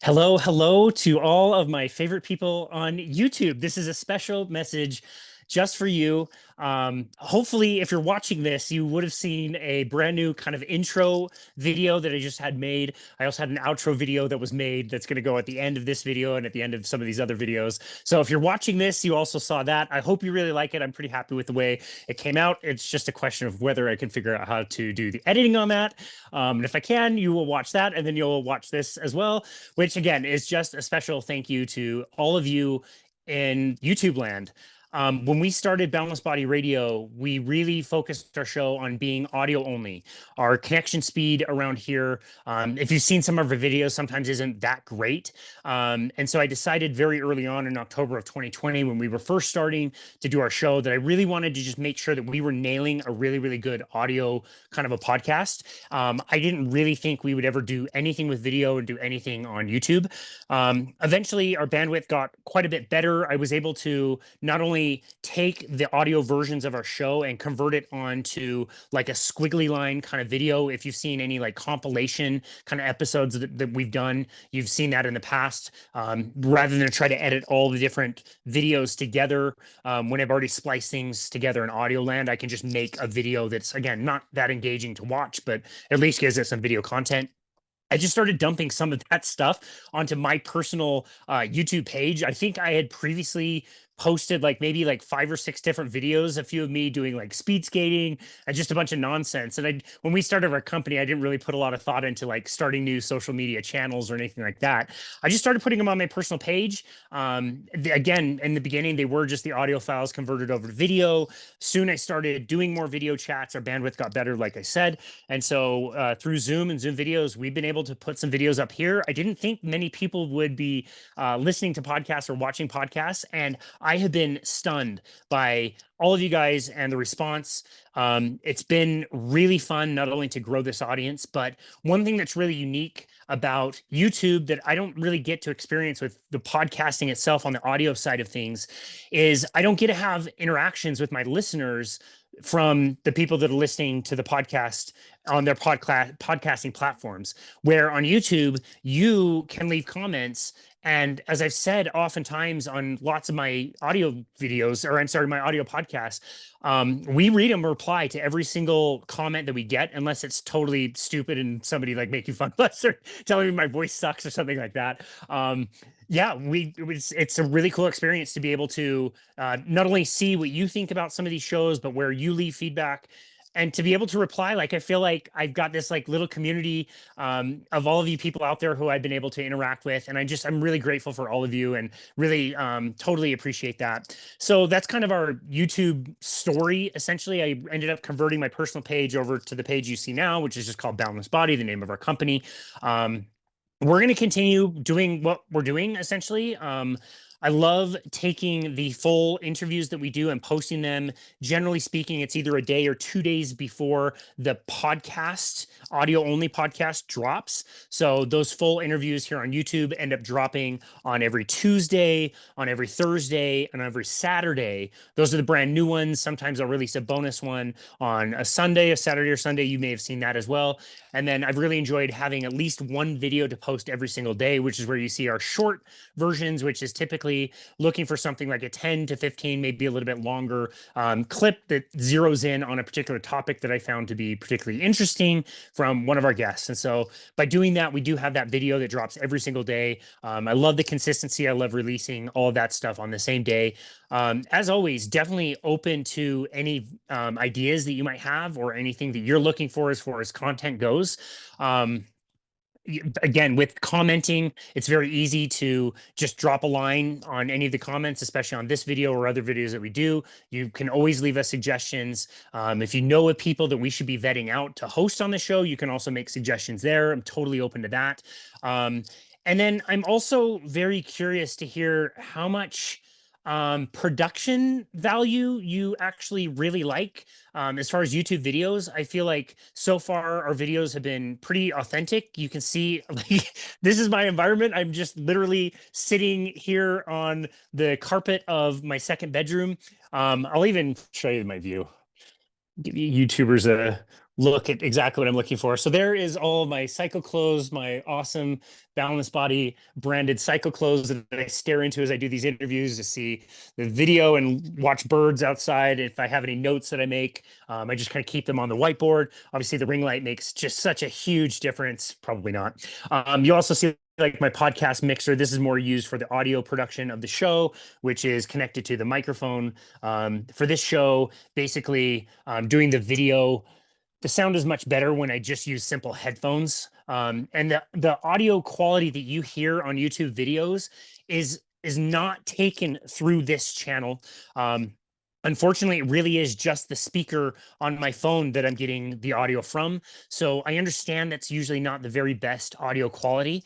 Hello, hello to all of my favorite people on YouTube. This is a special message just for you. Hopefully, if you're watching this, you would have seen a brand new kind of intro video that I just had made. I also had an outro video that was made that's going to go at the end of this video and at the end of some of these other videos. So if you're watching this, you also saw that. I hope you really like it. I'm pretty happy with the way it came out. It's just a question of whether I can figure out how to do the editing on that. And if I can, you will watch that and then you'll watch this as well, which again is just a special thank you to all of you in YouTube land. When we started Boundless Body Radio, we really focused our show on being audio only. Our connection speed around here, if you've seen some of our videos, sometimes isn't that great. And so I decided very early on in October of 2020, when we were first starting to do our show, that I really wanted to just make sure that we were nailing a really, really good audio kind of a podcast. I didn't really think we would ever do anything with video and do anything on YouTube. Eventually, our bandwidth got quite a bit better. I was able to not only take the audio versions of our show and convert it onto like a squiggly line kind of video. If you've seen any like compilation kind of episodes that we've done, you've seen that in the past. Rather than try to edit all the different videos together, when I've already spliced things together in audio land, I can just make a video that's, again, not that engaging to watch, but at least gives it some video content. I just started dumping some of that stuff onto my personal YouTube page. I think I had previously posted like maybe like 5 or 6 different videos, a few of me doing like speed skating and just a bunch of nonsense. And when we started our company, I didn't really put a lot of thought into like starting new social media channels or anything like that. I just started putting them on my personal page. Again, in the beginning, they were just the audio files converted over to video. Soon I started doing more video chats. Our bandwidth got better, like I said. And so through Zoom and Zoom videos, we've been able to put some videos up here. I didn't think many people would be listening to podcasts or watching podcasts. And I have been stunned by all of you guys and the response. It's been really fun, not only to grow this audience, but one thing that's really unique about YouTube that I don't really get to experience with the podcasting itself on the audio side of things is I don't get to have interactions with my listeners from the people that are listening to the podcast on their podcasting platforms, where on YouTube, you can leave comments. And as I've said, oftentimes on lots of my audio videos, or I'm sorry, my audio podcasts, we read and reply to every single comment that we get, unless it's totally stupid and somebody like making fun of us or telling me my voice sucks or something like that. Yeah, it's a really cool experience to be able to not only see what you think about some of these shows, but where you leave feedback and to be able to reply. Like, I feel like I've got this like little community of all of you people out there who I've been able to interact with. And I'm really grateful for all of you and really totally appreciate that. So that's kind of our YouTube story. Essentially, I ended up converting my personal page over to the page you see now, which is just called Boundless Body, the name of our company. We're going to continue doing what we're doing, essentially. I love taking the full interviews that we do and posting them. Generally speaking, it's either a day or 2 days before the podcast, audio only podcast drops. So those full interviews here on YouTube end up dropping on every Tuesday, on every Thursday, and every Saturday. Those are the brand new ones. Sometimes I'll release a bonus one on a Sunday, a Saturday or Sunday. You may have seen that as well. And then I've really enjoyed having at least one video to post every single day, which is where you see our short versions, which is typically looking for something like a 10 to 15, maybe a little bit longer clip that zeroes in on a particular topic that I found to be particularly interesting from one of our guests. And so by doing that, we do have that video that drops every single day. I love the consistency. I love releasing all of that stuff on the same day. As always, definitely open to any ideas that you might have or anything that you're looking for as far as content goes. Again, with commenting, it's very easy to just drop a line on any of the comments, especially on this video or other videos that we do. You can always leave us suggestions. If you know of people that we should be vetting out to host on the show, you can also make suggestions there. I'm totally open to that. And then I'm also very curious to hear how much production value you actually really like. As far as YouTube videos, I feel like so far our videos have been pretty authentic. You can see like this is my environment. I'm just literally sitting here on the carpet of my second bedroom. I'll even show you my view. Give you YouTubers a Look at exactly what I'm looking for. So there is all of my cycle clothes, my awesome Boundless Body branded cycle clothes that I stare into as I do these interviews to see the video and watch birds outside. If I have any notes that I make, I just kind of keep them on the whiteboard. Obviously, the ring light makes just such a huge difference. Probably not. You also see like my podcast mixer. This is more used for the audio production of the show, which is connected to the microphone. For this show, basically doing the sound is much better when I just use simple headphones. And the audio quality that you hear on YouTube videos is not taken through this channel. Unfortunately, it really is just the speaker on my phone that I'm getting the audio from. So I understand that's usually not the very best audio quality.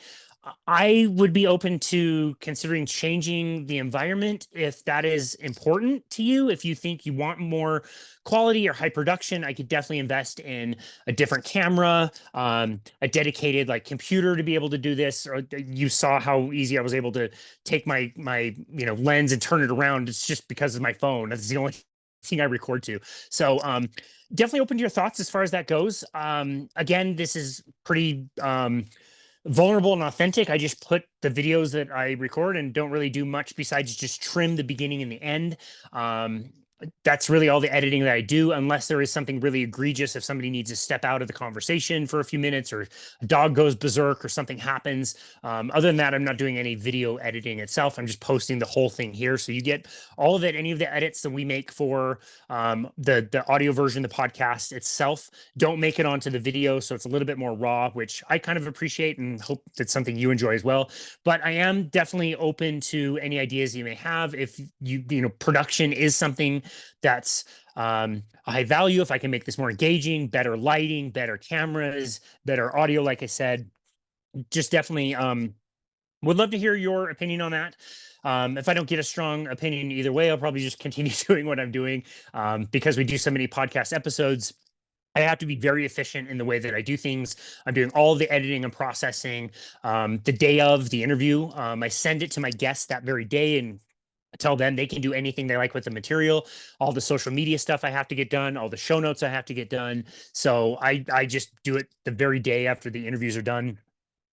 I would be open to considering changing the environment if that is important to you. If you think you want more quality or high production, I could definitely invest in a different camera, a dedicated like computer to be able to do this. Or you saw how easy I was able to take my lens and turn it around. It's just because of my phone. That's the only thing I record to. So definitely open to your thoughts as far as that goes. Again, this is pretty vulnerable and authentic. I just put the videos that I record and don't really do much besides just trim the beginning and the end. That's really all the editing that I do, unless there is something really egregious. If somebody needs to step out of the conversation for a few minutes, or a dog goes berserk, or something happens. Other than that, I'm not doing any video editing itself. I'm just posting the whole thing here, so you get all of it. Any of the edits that we make for the audio version, the podcast itself, don't make it onto the video, so it's a little bit more raw, which I kind of appreciate and hope that's something you enjoy as well. But I am definitely open to any ideas you may have. If production is something that's a high value, if I can make this more engaging, better lighting, better cameras, better audio, like I said, just definitely would love to hear your opinion on that. If I don't get a strong opinion either way, I'll probably just continue doing what I'm doing, because we do so many podcast episodes. I have to be very efficient in the way that I do things. I'm doing all the editing and processing the day of the interview. I send it to my guests that very day and tell them they can do anything they like with the material. All the social media stuff I have to get done, all the show notes I have to get done. So I just do it the very day after the interviews are done.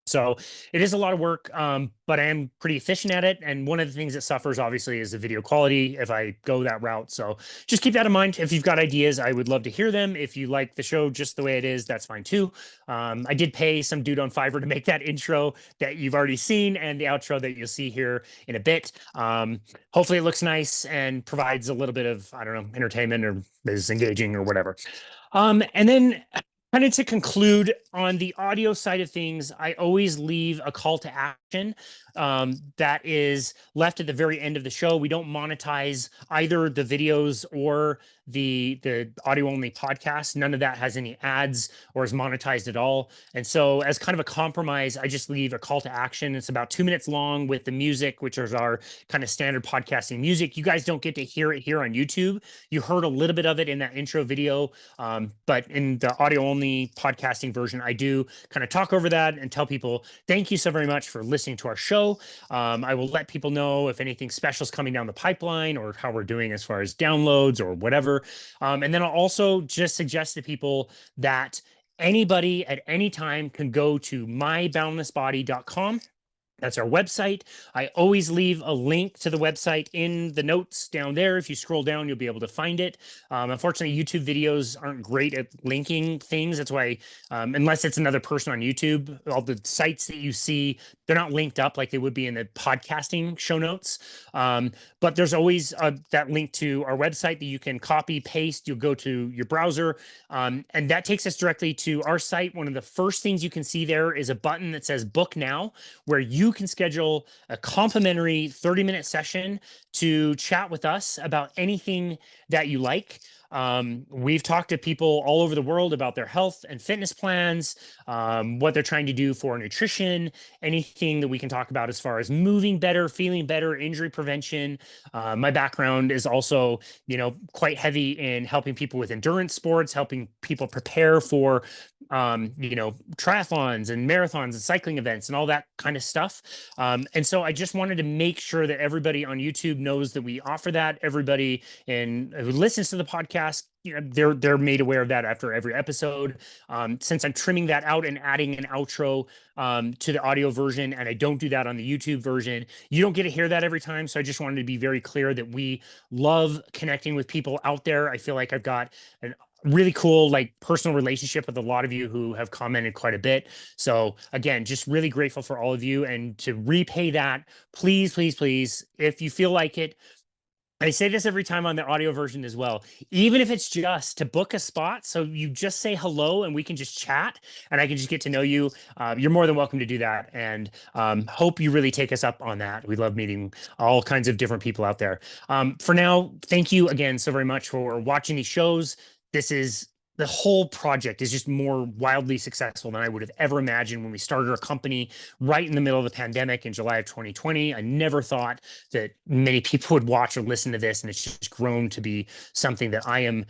So it is a lot of work, but I am pretty efficient at it. And one of the things that suffers, obviously, is the video quality if I go that route. So just keep that in mind. If you've got ideas, I would love to hear them. If you like the show just the way it is, that's fine too. I did pay some dude on Fiverr to make that intro that you've already seen and the outro that you'll see here in a bit. Hopefully it looks nice and provides a little bit of, I don't know, entertainment or is engaging or whatever. And then kind of to conclude on the audio side of things, I always leave a call to action that is left at the very end of the show. We don't monetize either the videos or the audio only podcast. None of that has any ads or is monetized at all. And so as kind of a compromise, I just leave a call to action. It's about 2 minutes long with the music, which is our kind of standard podcasting music. You guys don't get to hear it here on YouTube. You heard a little bit of it in that intro video, but in the audio only podcasting version, I do kind of talk over that and tell people, thank you so very much for listening to our show. I will let people know if anything special is coming down the pipeline or how we're doing as far as downloads or whatever. And then I'll also just suggest to people that anybody at any time can go to myboundlessbody.com. That's our website. I always leave a link to the website in the notes down there. If you scroll down, you'll be able to find it. Unfortunately, YouTube videos aren't great at linking things. That's why, unless it's another person on YouTube, all the sites that you see, they're not linked up like they would be in the podcasting show notes. But there's always that link to our website that you can copy, paste. You'll go to your browser, and that takes us directly to our site. One of the first things you can see there is a button that says Book Now, where you can schedule a complimentary 30-minute session to chat with us about anything that you like. We've talked to people all over the world about their health and fitness plans, what they're trying to do for nutrition, anything that we can talk about as far as moving better, feeling better, injury prevention. My background is also, quite heavy in helping people with endurance sports, helping people prepare for, triathlons and marathons and cycling events and all that kind of stuff. And so I just wanted to make sure that everybody on YouTube knows that we offer that. Everybody who listens to the podcast podcast, they're made aware of that after every episode. Since I'm trimming that out and adding an outro to the audio version, and I don't do that on the YouTube version, you don't get to hear that every time. So I just wanted to be very clear that we love connecting with people out there. I feel like I've got an really cool like personal relationship with a lot of you who have commented quite a bit. So again, just really grateful for all of you. And to repay that, please, please, please, if you feel like it, I say this every time on the audio version as well, even if it's just to book a spot. So you just say hello and we can just chat and I can just get to know you. You're more than welcome to do that. And hope you really take us up on that. We love meeting all kinds of different people out there. For now, thank you again so very much for watching these shows. The whole project is just more wildly successful than I would have ever imagined when we started our company right in the middle of the pandemic in July of 2020. I never thought that many people would watch or listen to this, and it's just grown to be something that I am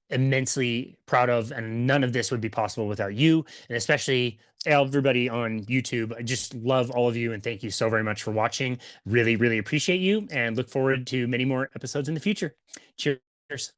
immensely proud of, and none of this would be possible without you, and especially everybody on YouTube. I just love all of you, and thank you so very much for watching. Really, really appreciate you, and look forward to many more episodes in the future. Cheers.